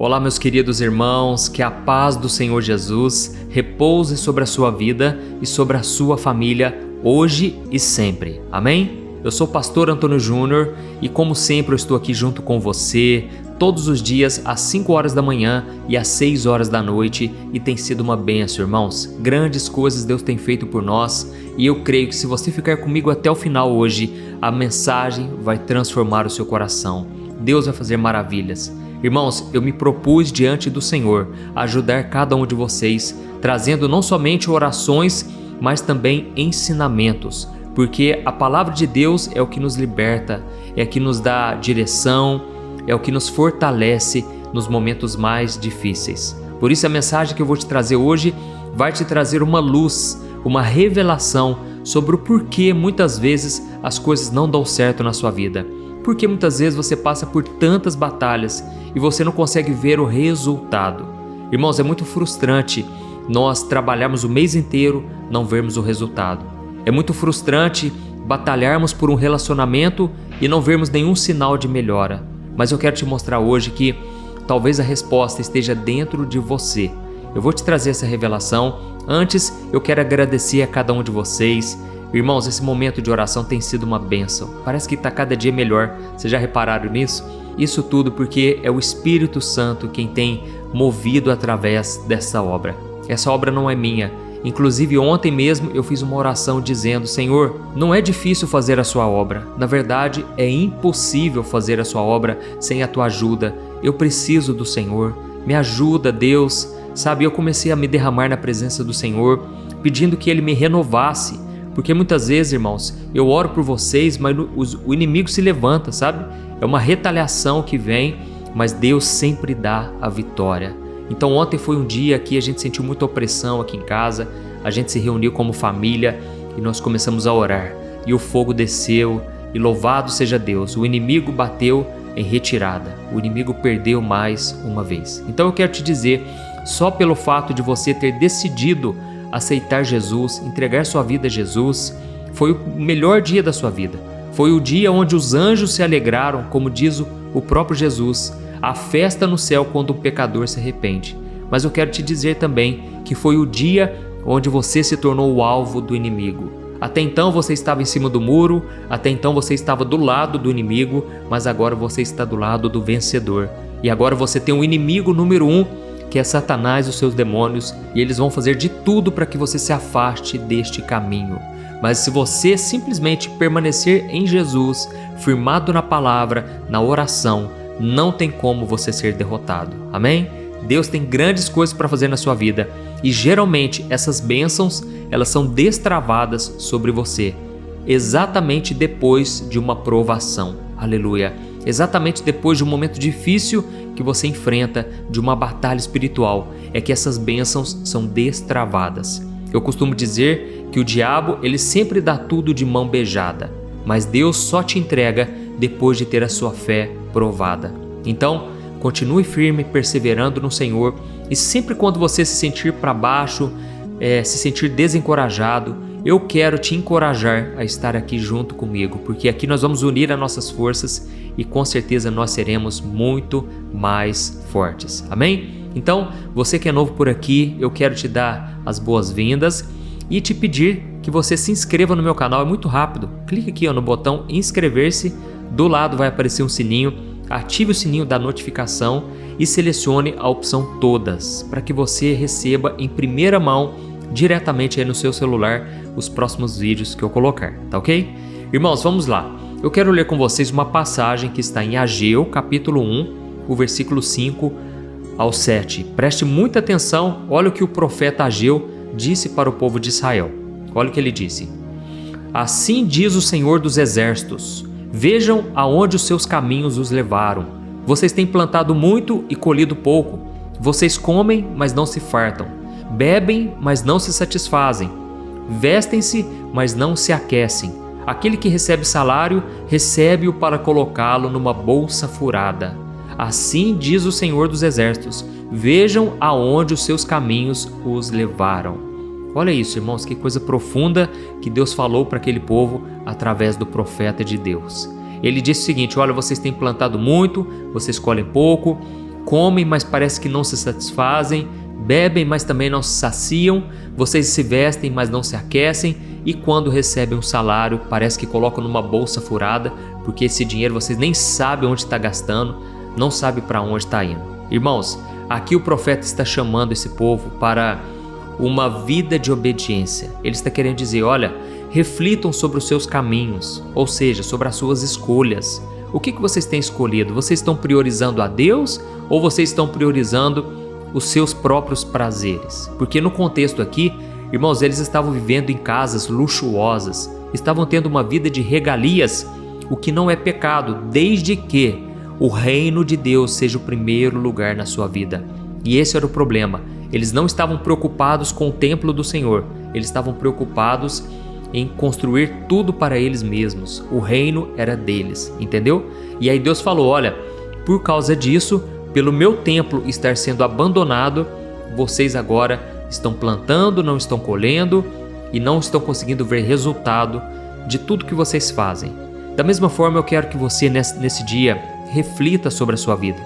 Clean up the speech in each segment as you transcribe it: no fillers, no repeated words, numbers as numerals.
Olá, meus queridos irmãos, que a paz do Senhor Jesus repouse sobre a sua vida e sobre a sua família, hoje e sempre. Amém? Eu sou o pastor Antônio Júnior e, como sempre, eu estou aqui junto com você todos os dias às 5 horas da manhã e às 6 horas da noite, e tem sido uma bênção, irmãos. Grandes coisas Deus tem feito por nós e eu creio que se você ficar comigo até o final hoje, a mensagem vai transformar o seu coração. Deus vai fazer maravilhas. Irmãos, eu me propus diante do Senhor ajudar cada um de vocês, trazendo não somente orações, mas também ensinamentos, porque a palavra de Deus é o que nos liberta, é o que nos dá direção, é o que nos fortalece nos momentos mais difíceis. Por isso a mensagem que eu vou te trazer hoje vai te trazer uma luz, uma revelação sobre o porquê muitas vezes as coisas não dão certo na sua vida. Porque muitas vezes você passa por tantas batalhas e você não consegue ver o resultado. Irmãos, é muito frustrante nós trabalharmos o mês inteiro, não vermos o resultado. É muito frustrante batalharmos por um relacionamento e não vermos nenhum sinal de melhora. Mas eu quero te mostrar hoje que talvez a resposta esteja dentro de você. Eu vou te trazer essa revelação. Antes, eu quero agradecer a cada um de vocês. Irmãos, esse momento de oração tem sido uma bênção. Parece que está cada dia melhor. Vocês já repararam nisso? Isso tudo porque é o Espírito Santo quem tem movido através dessa obra. Essa obra não é minha. Inclusive ontem mesmo eu fiz uma oração dizendo: Senhor, não é difícil fazer a sua obra. Na verdade, é impossível fazer a sua obra sem a tua ajuda. Eu preciso do Senhor. Me ajuda, Deus. Sabe, eu comecei a me derramar na presença do Senhor, pedindo que Ele me renovasse. Porque muitas vezes, irmãos, eu oro por vocês, mas o inimigo se levanta, sabe? É uma retaliação que vem, mas Deus sempre dá a vitória. Então ontem foi um dia que a gente sentiu muita opressão aqui em casa, a gente se reuniu como família e nós começamos a orar. E o fogo desceu, e louvado seja Deus, o inimigo bateu em retirada, o inimigo perdeu mais uma vez. Então eu quero te dizer, só pelo fato de você ter decidido aceitar Jesus, entregar sua vida a Jesus, foi o melhor dia da sua vida. Foi o dia onde os anjos se alegraram, como diz o próprio Jesus, a festa no céu quando o pecador se arrepende. Mas eu quero te dizer também que foi o dia onde você se tornou o alvo do inimigo. Até então você estava em cima do muro, até então você estava do lado do inimigo, mas agora você está do lado do vencedor. E agora você tem o inimigo número 1, que é Satanás e os seus demônios, e eles vão fazer de tudo para que você se afaste deste caminho. Mas se você simplesmente permanecer em Jesus, firmado na palavra, na oração, não tem como você ser derrotado. Amém? Deus tem grandes coisas para fazer na sua vida, e geralmente essas bênçãos, elas são destravadas sobre você, exatamente depois de uma provação. Aleluia! Exatamente depois de um momento difícil que você enfrenta, de uma batalha espiritual, é que essas bênçãos são destravadas. Eu costumo dizer que o diabo, ele sempre dá tudo de mão beijada, mas Deus só te entrega depois de ter a sua fé provada. Então, continue firme, perseverando no Senhor, e sempre quando você se sentir para baixo, se sentir desencorajado, eu quero te encorajar a estar aqui junto comigo, porque aqui nós vamos unir as nossas forças e com certeza nós seremos muito mais fortes. Amém? Então, você que é novo por aqui, eu quero te dar as boas-vindas e te pedir que você se inscreva no meu canal. É muito rápido. Clique aqui no botão inscrever-se, do lado vai aparecer um sininho, ative o sininho da notificação e selecione a opção todas, para que você receba em primeira mão, diretamente aí no seu celular, os próximos vídeos que eu colocar, tá ok? Irmãos, vamos lá. Eu quero ler com vocês uma passagem que está em Ageu, capítulo 1, o versículo 5 ao 7. Preste muita atenção, olha o que o profeta Ageu disse para o povo de Israel. Olha o que ele disse. Assim diz o Senhor dos Exércitos, vejam aonde os seus caminhos os levaram. Vocês têm plantado muito e colhido pouco. Vocês comem, mas não se fartam. Bebem, mas não se satisfazem. Vestem-se, mas não se aquecem. Aquele que recebe salário, recebe-o para colocá-lo numa bolsa furada. Assim diz o Senhor dos Exércitos, vejam aonde os seus caminhos os levaram. Olha isso, irmãos, que coisa profunda que Deus falou para aquele povo através do profeta de Deus. Ele disse o seguinte: olha, vocês têm plantado muito, vocês colhem pouco, comem, mas parece que não se satisfazem, bebem, mas também não se saciam, vocês se vestem, mas não se aquecem, e quando recebem um salário, parece que colocam numa bolsa furada, porque esse dinheiro vocês nem sabem onde está gastando, não sabem para onde está indo. Irmãos, aqui o profeta está chamando esse povo para uma vida de obediência. Ele está querendo dizer, olha, reflitam sobre os seus caminhos, ou seja, sobre as suas escolhas. O que vocês têm escolhido? Vocês estão priorizando a Deus ou vocês estão priorizando os seus próprios prazeres? Porque no contexto aqui, irmãos, eles estavam vivendo em casas luxuosas, estavam tendo uma vida de regalias, o que não é pecado, desde que o reino de Deus seja o primeiro lugar na sua vida. E esse era o problema. Eles não estavam preocupados com o templo do Senhor, eles estavam preocupados em construir tudo para eles mesmos. O reino era deles, entendeu? E aí Deus falou, olha, por causa disso, pelo meu templo estar sendo abandonado, vocês agora estão plantando, não estão colhendo e não estão conseguindo ver resultado de tudo que vocês fazem. Da mesma forma, eu quero que você nesse dia reflita sobre a sua vida.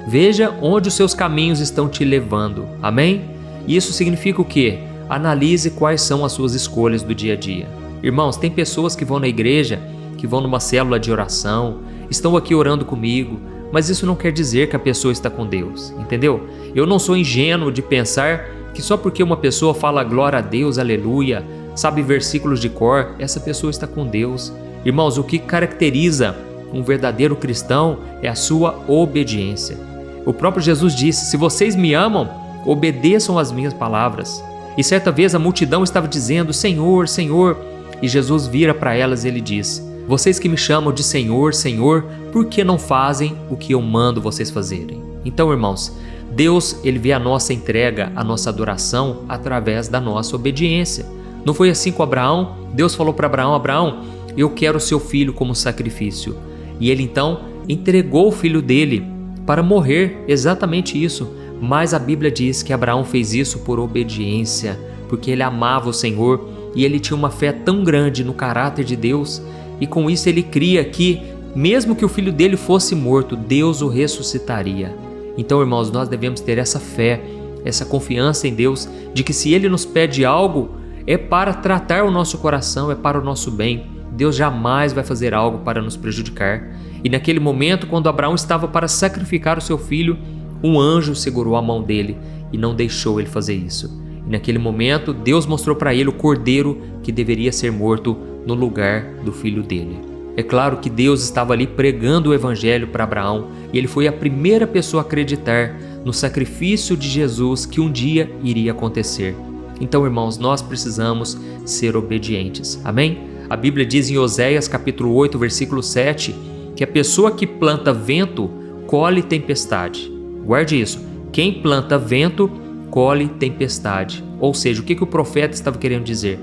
Veja onde os seus caminhos estão te levando, amém? E isso significa o quê? Analise quais são as suas escolhas do dia a dia. Irmãos, tem pessoas que vão na igreja, que vão numa célula de oração, estão aqui orando comigo, mas isso não quer dizer que a pessoa está com Deus, entendeu? Eu não sou ingênuo de pensar que só porque uma pessoa fala glória a Deus, aleluia, sabe versículos de cor, essa pessoa está com Deus. Irmãos, o que caracteriza um verdadeiro cristão é a sua obediência. O próprio Jesus disse, se vocês me amam, obedeçam às minhas palavras. E certa vez a multidão estava dizendo, Senhor, Senhor, e Jesus vira para elas e ele diz, vocês que me chamam de Senhor, Senhor, por que não fazem o que eu mando vocês fazerem? Então, irmãos, Deus, ele vê a nossa entrega, a nossa adoração através da nossa obediência. Não foi assim com Abraão? Deus falou para Abraão, Abraão, eu quero o seu filho como sacrifício. E ele então entregou o filho dele para morrer, exatamente isso. Mas a Bíblia diz que Abraão fez isso por obediência, porque ele amava o Senhor e ele tinha uma fé tão grande no caráter de Deus, e com isso ele cria que, mesmo que o filho dele fosse morto, Deus o ressuscitaria. Então, irmãos, nós devemos ter essa fé, essa confiança em Deus, de que se Ele nos pede algo, é para tratar o nosso coração, é para o nosso bem. Deus jamais vai fazer algo para nos prejudicar. E naquele momento, quando Abraão estava para sacrificar o seu filho, um anjo segurou a mão dele e não deixou ele fazer isso. E naquele momento, Deus mostrou para ele o cordeiro que deveria ser morto no lugar do filho dele. É claro que Deus estava ali pregando o evangelho para Abraão e ele foi a primeira pessoa a acreditar no sacrifício de Jesus que um dia iria acontecer. Então, irmãos, nós precisamos ser obedientes. Amém? A Bíblia diz em Oséias capítulo 8, versículo 7, que a pessoa que planta vento, colhe tempestade. Guarde isso. Quem planta vento, colhe tempestade. Ou seja, o que o profeta estava querendo dizer?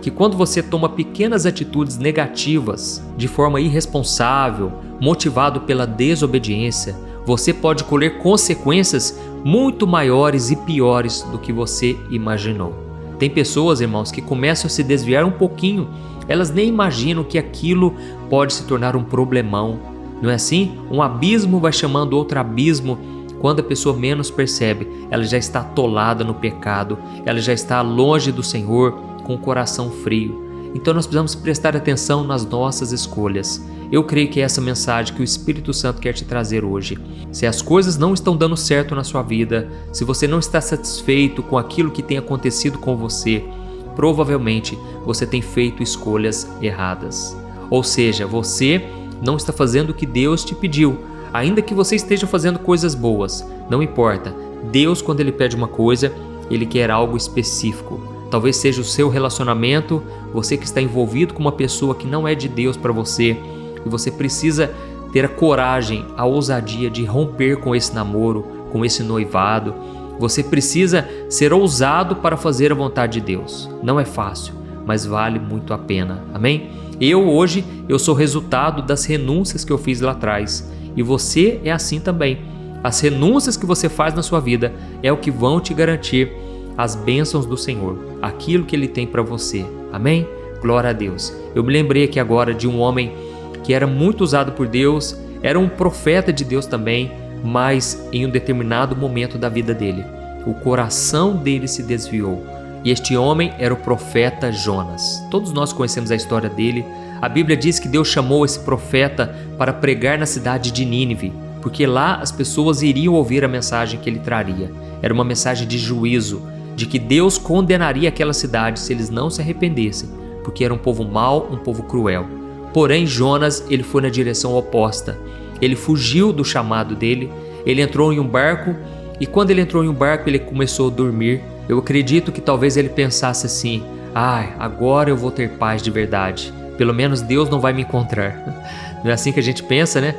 Que quando você toma pequenas atitudes negativas, de forma irresponsável, motivado pela desobediência, você pode colher consequências muito maiores e piores do que você imaginou. Tem pessoas, irmãos, que começam a se desviar um pouquinho, elas nem imaginam que aquilo pode se tornar um problemão. Não é assim? Um abismo vai chamando outro abismo. Quando a pessoa menos percebe, ela já está atolada no pecado, ela já está longe do Senhor, com o coração frio. Então nós precisamos prestar atenção nas nossas escolhas. Eu creio que é essa mensagem que o Espírito Santo quer te trazer hoje. Se as coisas não estão dando certo na sua vida, se você não está satisfeito com aquilo que tem acontecido com você, provavelmente você tem feito escolhas erradas. Ou seja, você não está fazendo o que Deus te pediu. Ainda que você esteja fazendo coisas boas, não importa. Deus, quando Ele pede uma coisa, Ele quer algo específico. Talvez seja o seu relacionamento, você que está envolvido com uma pessoa que não é de Deus para você, e você precisa ter a coragem, a ousadia de romper com esse namoro, com esse noivado. Você precisa ser ousado para fazer a vontade de Deus. Não é fácil, mas vale muito a pena. Amém? Hoje, eu sou resultado das renúncias que eu fiz lá atrás. E você é assim também. As renúncias que você faz na sua vida é o que vão te garantir as bênçãos do Senhor, aquilo que Ele tem para você. Amém? Glória a Deus. Eu me lembrei aqui agora de um homem que era muito usado por Deus, era um profeta de Deus também, mas em um determinado momento da vida dele, o coração dele se desviou. E este homem era o profeta Jonas. Todos nós conhecemos a história dele. A Bíblia diz que Deus chamou esse profeta para pregar na cidade de Nínive, porque lá as pessoas iriam ouvir a mensagem que ele traria. Era uma mensagem de juízo, de que Deus condenaria aquela cidade se eles não se arrependessem, porque era um povo mau, um povo cruel. Porém, Jonas, ele foi na direção oposta. Ele fugiu do chamado dele, ele entrou em um barco, e quando ele entrou em um barco, ele começou a dormir. Eu acredito que talvez ele pensasse assim: agora eu vou ter paz de verdade. Pelo menos Deus não vai me encontrar. Não é assim que a gente pensa, né?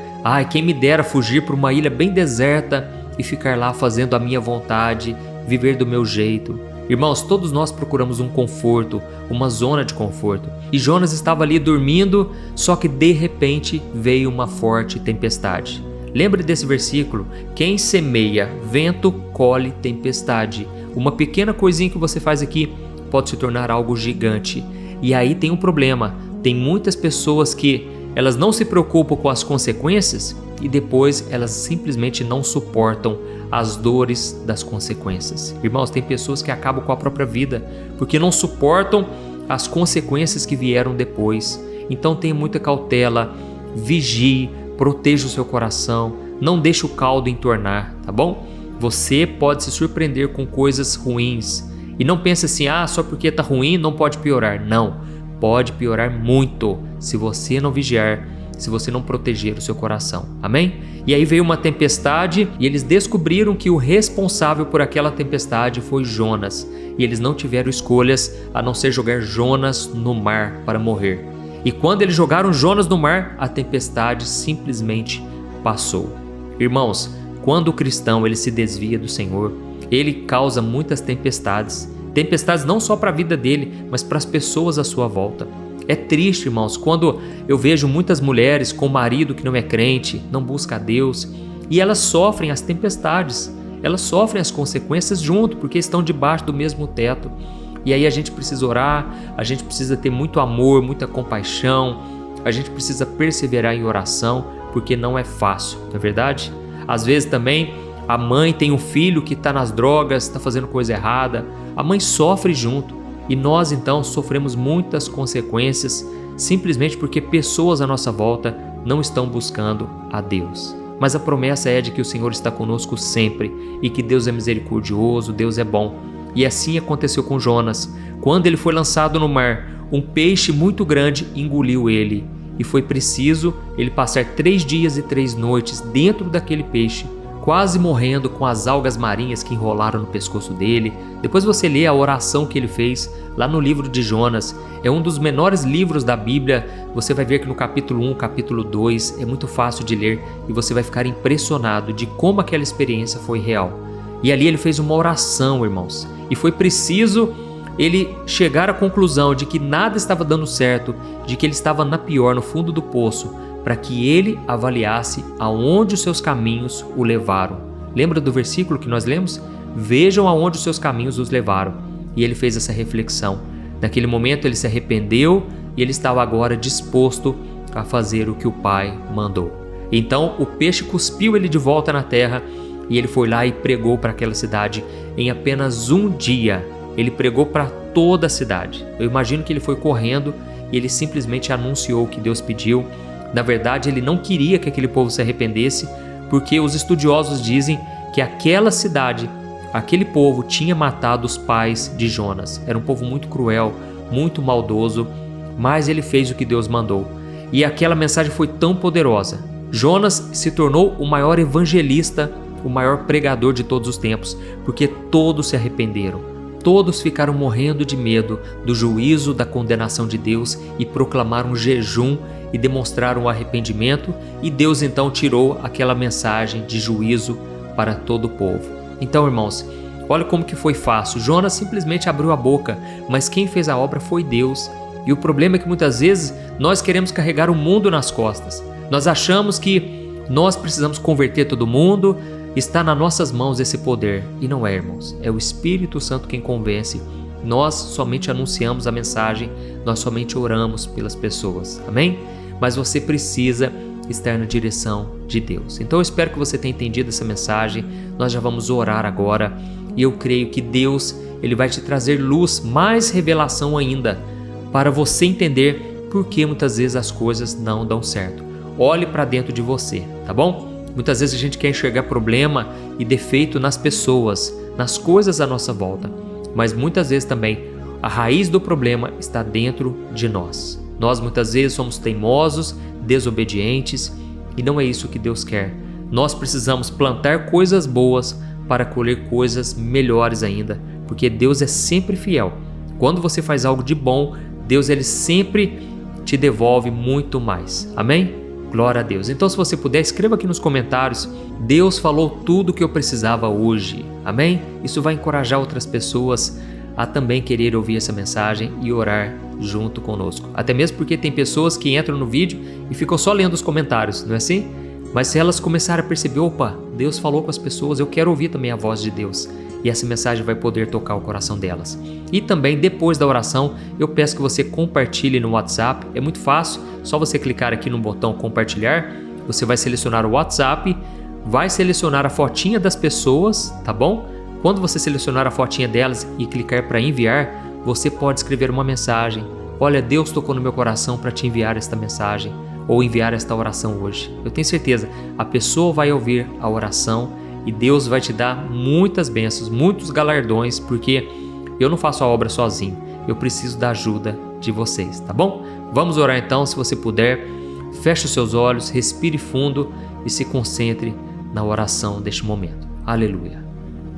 Quem me dera fugir para uma ilha bem deserta e ficar lá fazendo a minha vontade, viver do meu jeito. Irmãos, todos nós procuramos um conforto, uma zona de conforto. E Jonas estava ali dormindo, só que de repente veio uma forte tempestade. Lembre desse versículo: quem semeia vento, colhe tempestade. Uma pequena coisinha que você faz aqui pode se tornar algo gigante. E aí tem um problema. Tem muitas pessoas que elas não se preocupam com as consequências e depois elas simplesmente não suportam as dores das consequências. Irmãos, tem pessoas que acabam com a própria vida porque não suportam as consequências que vieram depois. Então tenha muita cautela, vigie, proteja o seu coração, não deixe o caldo entornar, tá bom? Você pode se surpreender com coisas ruins e não pense assim: só porque tá ruim não pode piorar. Não, pode piorar muito se você não vigiar, se você não proteger o seu coração. Amém? E aí veio uma tempestade e eles descobriram que o responsável por aquela tempestade foi Jonas. E eles não tiveram escolhas a não ser jogar Jonas no mar para morrer. E quando eles jogaram Jonas no mar, a tempestade simplesmente passou. Irmãos, quando o cristão ele se desvia do Senhor, ele causa muitas tempestades. Tempestades não só para a vida dele, mas para as pessoas à sua volta. É triste, irmãos, quando eu vejo muitas mulheres com marido que não é crente, não busca a Deus, e elas sofrem as tempestades, elas sofrem as consequências junto, porque estão debaixo do mesmo teto. E aí a gente precisa orar, a gente precisa ter muito amor, muita compaixão, a gente precisa perseverar em oração, porque não é fácil, não é verdade? Às vezes também a mãe tem um filho que está nas drogas, está fazendo coisa errada, a mãe sofre junto. E nós então sofremos muitas consequências simplesmente porque pessoas à nossa volta não estão buscando a Deus. Mas a promessa é de que o Senhor está conosco sempre e que Deus é misericordioso, Deus é bom. E assim aconteceu com Jonas. Quando ele foi lançado no mar, um peixe muito grande engoliu ele. E foi preciso ele passar 3 dias e 3 noites dentro daquele peixe, quase morrendo com as algas marinhas que enrolaram no pescoço dele. Depois você lê a oração que ele fez lá no livro de Jonas. É um dos menores livros da Bíblia. Você vai ver que no capítulo 1, capítulo 2 é muito fácil de ler e você vai ficar impressionado de como aquela experiência foi real. E ali ele fez uma oração, irmãos, e foi preciso ele chegar à conclusão de que nada estava dando certo, de que ele estava na pior, no fundo do poço, para que ele avaliasse aonde os seus caminhos o levaram. Lembra do versículo que nós lemos? Vejam aonde os seus caminhos os levaram. E ele fez essa reflexão. Naquele momento ele se arrependeu e ele estava agora disposto a fazer o que o Pai mandou. Então o peixe cuspiu ele de volta na terra e ele foi lá e pregou para aquela cidade em apenas um dia. Ele pregou para toda a cidade. Eu imagino que ele foi correndo e ele simplesmente anunciou o que Deus pediu. Na verdade, ele não queria que aquele povo se arrependesse, porque os estudiosos dizem que aquela cidade, aquele povo tinha matado os pais de Jonas. Era um povo muito cruel, muito maldoso, mas ele fez o que Deus mandou. E aquela mensagem foi tão poderosa. Jonas se tornou o maior evangelista, o maior pregador de todos os tempos, porque todos se arrependeram. Todos ficaram morrendo de medo do juízo, da condenação de Deus e proclamaram jejum e demonstraram o arrependimento, e Deus então tirou aquela mensagem de juízo para todo o povo. Então, irmãos, olha como que foi fácil. Jonas simplesmente abriu a boca, mas quem fez a obra foi Deus. E o problema é que muitas vezes nós queremos carregar o mundo nas costas. Nós achamos que nós precisamos converter todo mundo, está nas nossas mãos esse poder. E não é, irmãos. É o Espírito Santo quem convence. Nós somente anunciamos a mensagem, nós somente oramos pelas pessoas. Amém? Mas você precisa estar na direção de Deus. Então eu espero que você tenha entendido essa mensagem. Nós já vamos orar agora e eu creio que Deus, Ele vai te trazer luz, mais revelação ainda, para você entender por que muitas vezes as coisas não dão certo. Olhe para dentro de você, tá bom? Muitas vezes a gente quer enxergar problema e defeito nas pessoas, nas coisas à nossa volta, mas muitas vezes também a raiz do problema está dentro de nós. Nós muitas vezes somos teimosos, desobedientes, e não é isso que Deus quer. Nós precisamos plantar coisas boas para colher coisas melhores ainda, porque Deus é sempre fiel. Quando você faz algo de bom, Deus ele sempre te devolve muito mais. Amém? Glória a Deus. Então, se você puder, escreva aqui nos comentários: Deus falou tudo o que eu precisava hoje. Amém? Isso vai encorajar outras pessoas a também querer ouvir essa mensagem e orar junto conosco. Até mesmo porque tem pessoas que entram no vídeo e ficam só lendo os comentários, não é assim? Mas se elas começarem a perceber, opa, Deus falou com as pessoas, eu quero ouvir também a voz de Deus. E essa mensagem vai poder tocar o coração delas. E também, depois da oração, eu peço que você compartilhe no WhatsApp. É muito fácil, só você clicar aqui no botão compartilhar, você vai selecionar o WhatsApp, vai selecionar a fotinha das pessoas, tá bom? Quando você selecionar a fotinha delas e clicar para enviar, você pode escrever uma mensagem: olha, Deus tocou no meu coração para te enviar esta mensagem ou enviar esta oração hoje. Eu tenho certeza, a pessoa vai ouvir a oração e Deus vai te dar muitas bênçãos, muitos galardões, porque eu não faço a obra sozinho, eu preciso da ajuda de vocês, tá bom? Vamos orar então, se você puder, feche os seus olhos, respire fundo e se concentre na oração deste momento. Aleluia.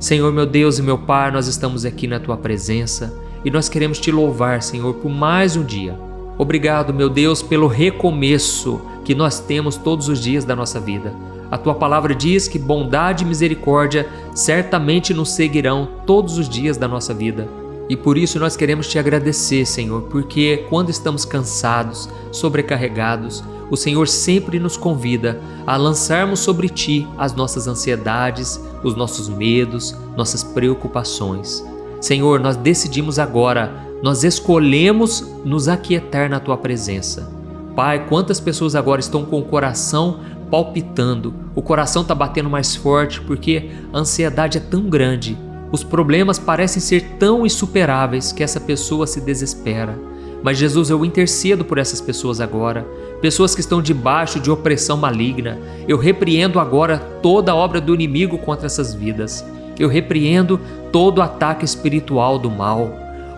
Senhor, meu Deus e meu Pai, nós estamos aqui na Tua presença e nós queremos Te louvar, Senhor, por mais um dia. Obrigado, meu Deus, pelo recomeço que nós temos todos os dias da nossa vida. A Tua palavra diz que bondade e misericórdia certamente nos seguirão todos os dias da nossa vida. E por isso nós queremos Te agradecer, Senhor, porque quando estamos cansados, sobrecarregados, o Senhor sempre nos convida a lançarmos sobre Ti as nossas ansiedades, os nossos medos, nossas preocupações. Senhor, nós decidimos agora, nós escolhemos nos aquietar na Tua presença. Pai, quantas pessoas agora estão com o coração palpitando, o coração está batendo mais forte porque a ansiedade é tão grande, os problemas parecem ser tão insuperáveis que essa pessoa se desespera. Mas Jesus, eu intercedo por essas pessoas agora, pessoas que estão debaixo de opressão maligna. Eu repreendo agora toda a obra do inimigo contra essas vidas. Eu repreendo todo o ataque espiritual do mal.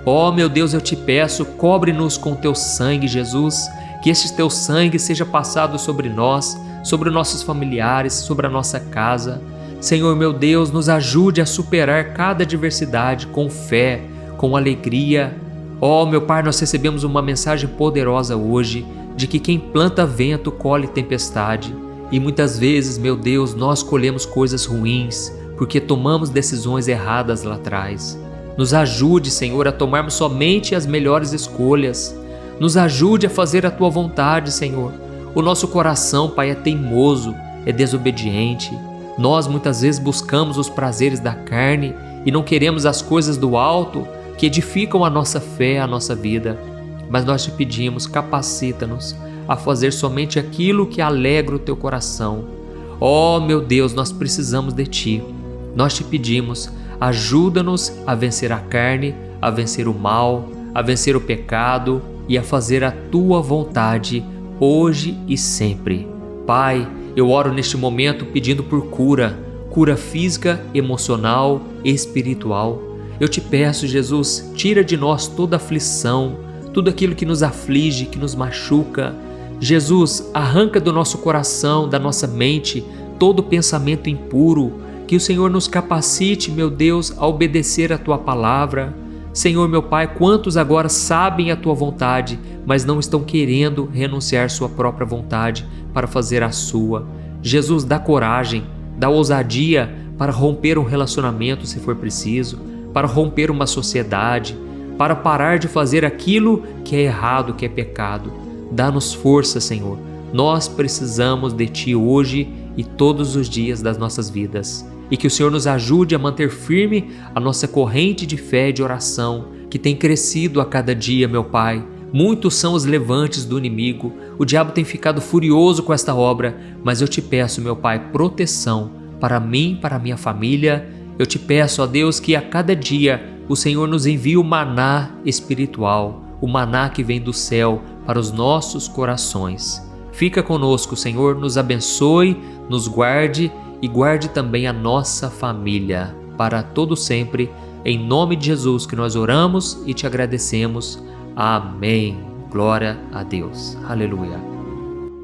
Oh, meu Deus, eu te peço, cobre-nos com teu sangue, Jesus, que este teu sangue seja passado sobre nós, sobre nossos familiares, sobre a nossa casa. Senhor, meu Deus, nos ajude a superar cada adversidade com fé, com alegria. Oh, meu Pai, nós recebemos uma mensagem poderosa hoje de que quem planta vento colhe tempestade. E muitas vezes, meu Deus, nós colhemos coisas ruins porque tomamos decisões erradas lá atrás. Nos ajude, Senhor, a tomarmos somente as melhores escolhas. Nos ajude a fazer a Tua vontade, Senhor. O nosso coração, Pai, é teimoso, é desobediente. Nós muitas vezes buscamos os prazeres da carne e não queremos as coisas do alto que edificam a nossa fé, a nossa vida. Mas nós te pedimos, capacita-nos a fazer somente aquilo que alegra o teu coração. Oh, meu Deus, nós precisamos de Ti. Nós te pedimos, ajuda-nos a vencer a carne, a vencer o mal, a vencer o pecado e a fazer a Tua vontade hoje e sempre. Pai, eu oro neste momento pedindo por cura física, emocional e espiritual. Eu te peço, Jesus, tira de nós toda aflição, tudo aquilo que nos aflige, que nos machuca. Jesus, arranca do nosso coração, da nossa mente, todo pensamento impuro, que o Senhor nos capacite, meu Deus, a obedecer a Tua palavra. Senhor, meu Pai, quantos agora sabem a Tua vontade, mas não estão querendo renunciar sua própria vontade para fazer a sua. Jesus, dá coragem, dá ousadia para romper um relacionamento se for preciso, para romper uma sociedade, para parar de fazer aquilo que é errado, que é pecado. Dá-nos força, Senhor. Nós precisamos de Ti hoje e todos os dias das nossas vidas. E que o Senhor nos ajude a manter firme a nossa corrente de fé e de oração, que tem crescido a cada dia, meu Pai, Muitos são os levantes do inimigo, o diabo tem ficado furioso com esta obra, mas eu te peço, meu Pai, proteção para mim, para minha família. Eu te peço, ó Deus, que a cada dia o Senhor nos envie o maná espiritual, o maná que vem do céu para os nossos corações. Fica conosco, Senhor, nos abençoe, nos guarde e guarde também a nossa família para todo sempre. Em nome de Jesus que nós oramos e te agradecemos. Amém. Glória a Deus. Aleluia.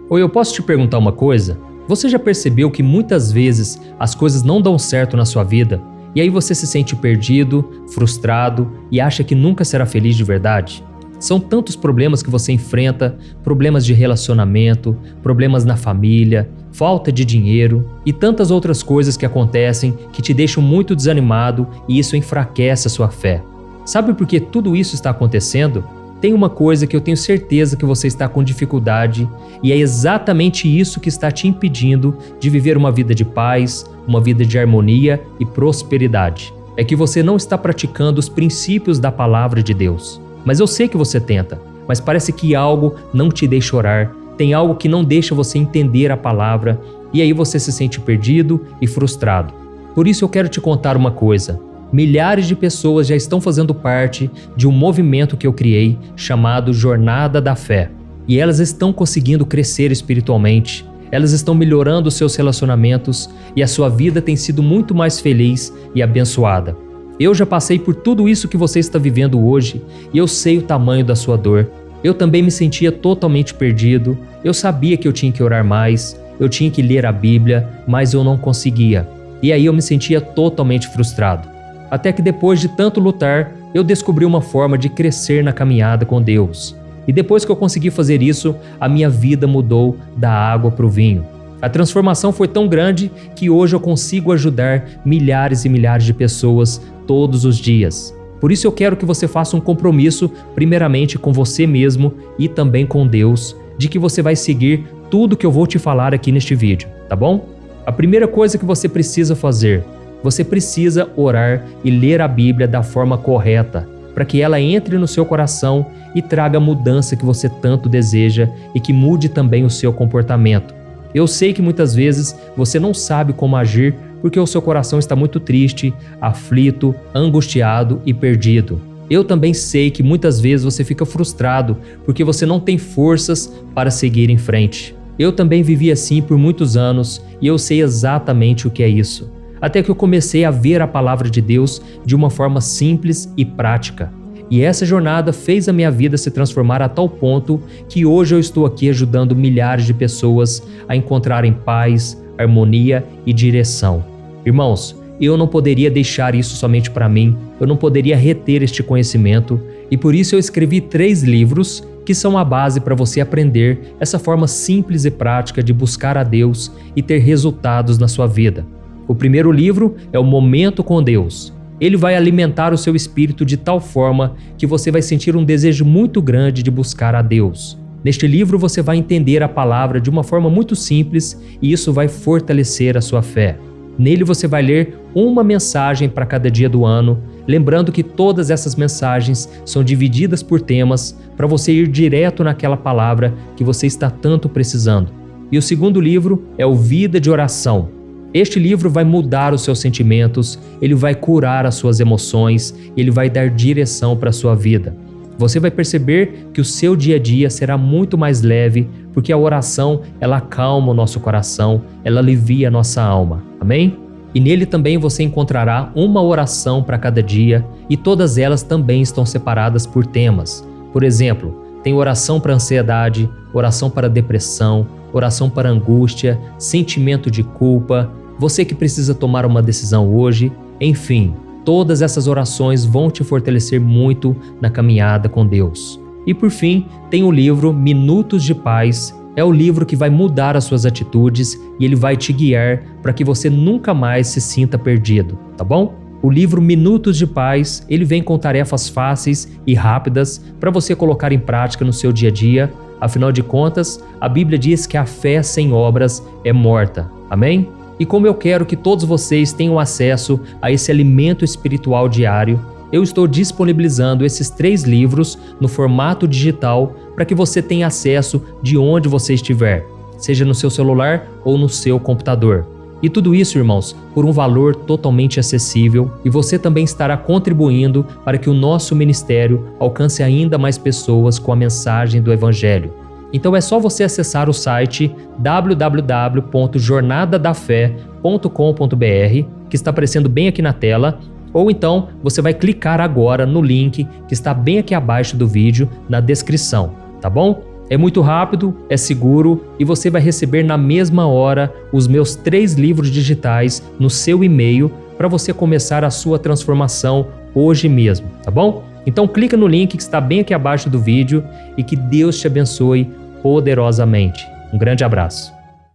Oi, eu posso te perguntar uma coisa? Você já percebeu que muitas vezes as coisas não dão certo na sua vida e aí você se sente perdido, frustrado e acha que nunca será feliz de verdade? São tantos problemas que você enfrenta, problemas de relacionamento, problemas na família, falta de dinheiro e tantas outras coisas que acontecem que te deixam muito desanimado e isso enfraquece a sua fé. Sabe por que tudo isso está acontecendo? Tem uma coisa que eu tenho certeza que você está com dificuldade e é exatamente isso que está te impedindo de viver uma vida de paz, uma vida de harmonia e prosperidade. É que você não está praticando os princípios da palavra de Deus. Mas eu sei que você tenta, mas parece que algo não te deixa orar, tem algo que não deixa você entender a palavra e aí você se sente perdido e frustrado. Por isso eu quero te contar uma coisa. Milhares de pessoas já estão fazendo parte de um movimento que eu criei chamado Jornada da Fé. E elas estão conseguindo crescer espiritualmente, elas estão melhorando os seus relacionamentos e a sua vida tem sido muito mais feliz e abençoada. Eu já passei por tudo isso que você está vivendo hoje e eu sei o tamanho da sua dor. Eu também me sentia totalmente perdido, eu sabia que eu tinha que orar mais, eu tinha que ler a Bíblia, mas eu não conseguia. E aí eu me sentia totalmente frustrado. Até que depois de tanto lutar, eu descobri uma forma de crescer na caminhada com Deus. E depois que eu consegui fazer isso, a minha vida mudou da água para o vinho. A transformação foi tão grande que hoje eu consigo ajudar milhares e milhares de pessoas todos os dias. Por isso eu quero que você faça um compromisso, primeiramente com você mesmo e também com Deus, de que você vai seguir tudo que eu vou te falar aqui neste vídeo, tá bom? A primeira coisa que você precisa fazer, você precisa orar e ler a Bíblia da forma correta, para que ela entre no seu coração e traga a mudança que você tanto deseja e que mude também o seu comportamento. Eu sei que muitas vezes você não sabe como agir porque o seu coração está muito triste, aflito, angustiado e perdido. Eu também sei que muitas vezes você fica frustrado porque você não tem forças para seguir em frente. Eu também vivi assim por muitos anos e eu sei exatamente o que é isso. Até que eu comecei a ver a palavra de Deus de uma forma simples e prática. E essa jornada fez a minha vida se transformar a tal ponto que hoje eu estou aqui ajudando milhares de pessoas a encontrarem paz, harmonia e direção. Irmãos, eu não poderia deixar isso somente para mim, eu não poderia reter este conhecimento e por isso eu escrevi 3 livros que são a base para você aprender essa forma simples e prática de buscar a Deus e ter resultados na sua vida. O primeiro livro é o Momento com Deus. Ele vai alimentar o seu espírito de tal forma que você vai sentir um desejo muito grande de buscar a Deus. Neste livro você vai entender a palavra de uma forma muito simples e isso vai fortalecer a sua fé. Nele você vai ler uma mensagem para cada dia do ano, lembrando que todas essas mensagens são divididas por temas para você ir direto naquela palavra que você está tanto precisando. E o segundo livro é o Vida de Oração. Este livro vai mudar os seus sentimentos, ele vai curar as suas emoções, ele vai dar direção para a sua vida. Você vai perceber que o seu dia a dia será muito mais leve, porque a oração, ela acalma o nosso coração, ela alivia a nossa alma. Amém? E nele também você encontrará uma oração para cada dia e todas elas também estão separadas por temas. Por exemplo, tem oração para ansiedade, oração para depressão, oração para angústia, sentimento de culpa, você que precisa tomar uma decisão hoje, enfim, todas essas orações vão te fortalecer muito na caminhada com Deus. E por fim, tem o livro Minutos de Paz, é o livro que vai mudar as suas atitudes e ele vai te guiar para que você nunca mais se sinta perdido, tá bom? O livro Minutos de Paz, ele vem com tarefas fáceis e rápidas para você colocar em prática no seu dia a dia. Afinal de contas, a Bíblia diz que a fé sem obras é morta. Amém? E como eu quero que todos vocês tenham acesso a esse alimento espiritual diário, eu estou disponibilizando esses 3 livros no formato digital para que você tenha acesso de onde você estiver, seja no seu celular ou no seu computador. E tudo isso, irmãos, por um valor totalmente acessível, e você também estará contribuindo para que o nosso ministério alcance ainda mais pessoas com a mensagem do Evangelho. Então é só você acessar o site www.jornadadafé.com.br, que está aparecendo bem aqui na tela, ou então você vai clicar agora no link que está bem aqui abaixo do vídeo, na descrição, tá bom? É muito rápido, é seguro e você vai receber na mesma hora os meus 3 livros digitais no seu e-mail para você começar a sua transformação hoje mesmo, tá bom? Então clica no link que está bem aqui abaixo do vídeo e que Deus te abençoe poderosamente. Um grande abraço.